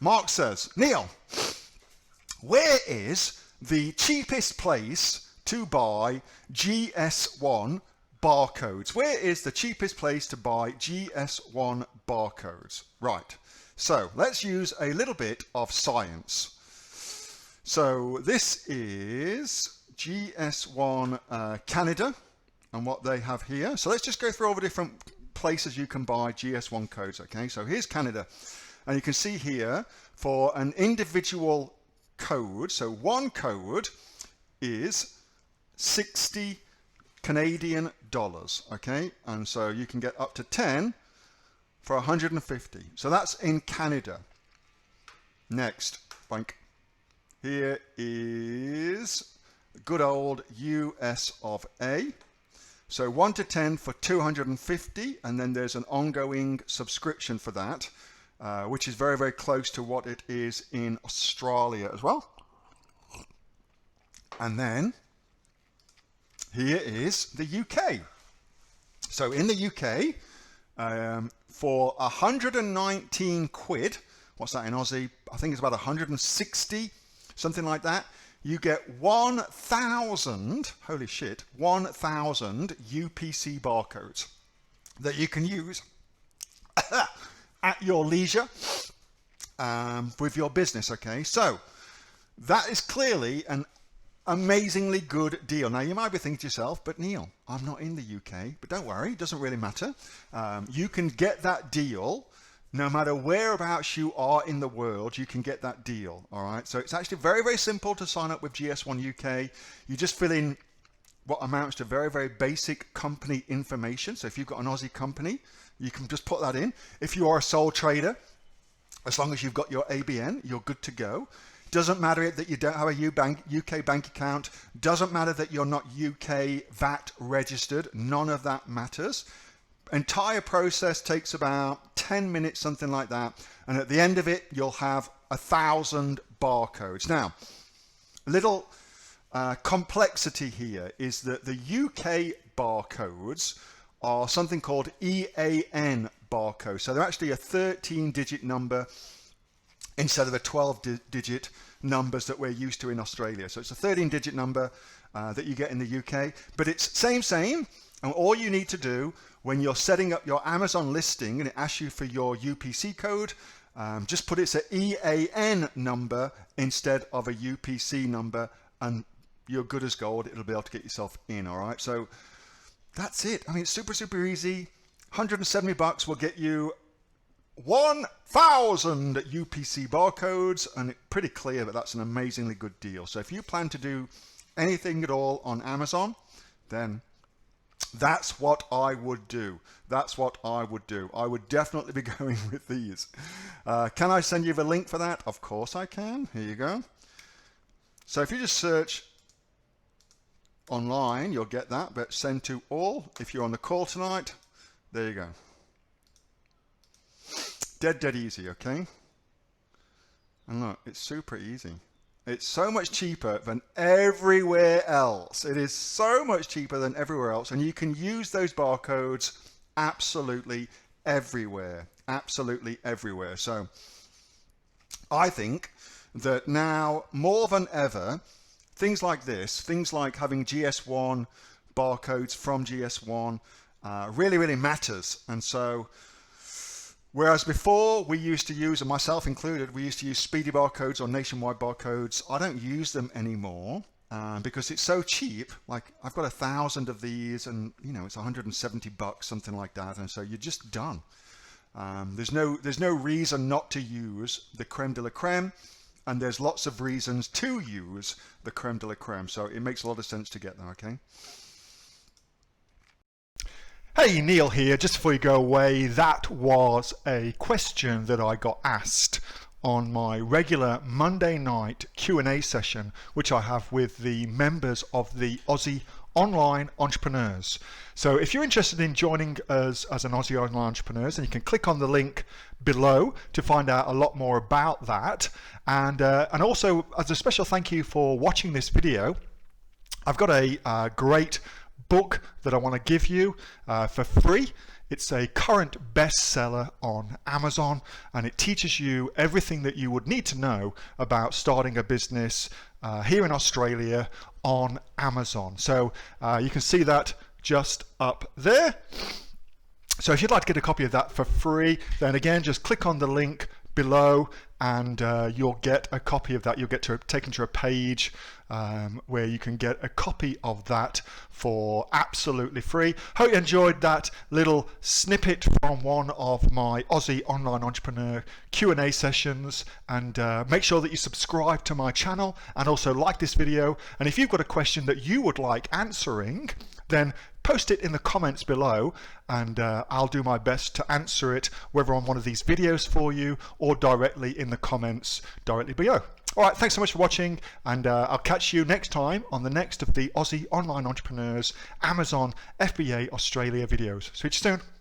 Mark says, Neil, where is the cheapest place to buy GS1 barcodes? Where is the cheapest place to buy GS1 barcodes? Right, so let's use a little bit of science. So this is GS1 Canada and what they have here. So let's just go through all the different places you can buy GS1 codes. Okay, so here's Canada, and you can see here for an individual code, so one code is 60 Canadian dollars. Okay, and so you can get up to 10 for 150. So that's in Canada. Next, blank. Here is good old US of A. So 1 to 10 for 250, and then there's an ongoing subscription for that, which is very, very close to what it is in Australia as well. And then here is the UK. So in the UK, for 119 quid, what's that in Aussie? I think it's about 160, something like that. You get 1,000, holy shit, 1,000 UPC barcodes that you can use at your leisure with your business. Okay, so that is clearly an amazingly good deal. Now you might be thinking to yourself, but Neil, I'm not in the UK. But don't worry, it doesn't really matter. You can get that deal no matter whereabouts you are in the world. You can get that deal. All right, so it's actually very, very simple to sign up with GS1 UK. You just fill in what amounts to very, very basic company information. So if you've got an Aussie company, you can just put that in. If you are a sole trader, as long as you've got your ABN, you're good to go. Doesn't matter that you don't have a UK bank account. Doesn't matter that you're not UK VAT registered. None of that matters. Entire process takes about 10 minutes, something like that. And at the end of it, you'll have 1,000 barcodes. Now, a little complexity here is that the UK barcodes are something called EAN barcodes. So they're actually a 13-digit number instead of the 12-digit numbers that we're used to in Australia. So it's a 13-digit number that you get in the UK, but it's same. And all you need to do when you're setting up your Amazon listing and it asks you for your UPC code, just put it's an EAN number instead of a UPC number, and you're good as gold. It'll be able to get yourself in. All right, so that's it. I mean, it's super, super easy. 170 bucks will get you 1,000 UPC barcodes, and it's pretty clear that that's an amazingly good deal. So if you plan to do anything at all on Amazon, then that's what I would do. That's what I would do. I would definitely be going with these. Can I send you the link for that? Of course I can. Here you go. So if you just search online, you'll get that, but send to all. If you're on the call tonight, there you go. Dead easy, okay? And look, it's super easy. It's so much cheaper than everywhere else. It is so much cheaper than everywhere else, and you can use those barcodes absolutely everywhere. Absolutely everywhere. So I think that now more than ever, things like this, things like having GS1 barcodes from GS1 really, really matters. And so whereas before we used to use, and myself included, we used to use speedy barcodes or nationwide barcodes, I don't use them anymore because it's so cheap. Like I've got 1,000 of these, and you know it's 170 bucks, something like that, and so you're just done. There's no reason not to use the creme de la creme, and there's lots of reasons to use the creme de la creme. So it makes a lot of sense to get them. Okay. Hey, Neil here. Just before you go away, that was a question that I got asked on my regular Monday night Q&A session, which I have with the members of the Aussie Online Entrepreneurs. So if you're interested in joining us as an Aussie Online Entrepreneurs, then you can click on the link below to find out a lot more about that. And also, as a special thank you for watching this video, I've got a great book that I want to give you for free. It's a current bestseller on Amazon, and it teaches you everything that you would need to know about starting a business here in Australia on Amazon. So you can see that just up there. So if you'd like to get a copy of that for free, then again, just click on the link below and you'll get a copy of that. You'll get taken to a page where you can get a copy of that for absolutely free. Hope you enjoyed that little snippet from one of my Aussie online entrepreneur Q&A sessions, and make sure that you subscribe to my channel and also like this video. And if you've got a question that you would like answering, then post it in the comments below, and I'll do my best to answer it, whether on one of these videos for you or directly in the comments directly below. All right, thanks so much for watching, and I'll catch you next time on the next of the Aussie Online Entrepreneurs Amazon FBA Australia videos. See you soon.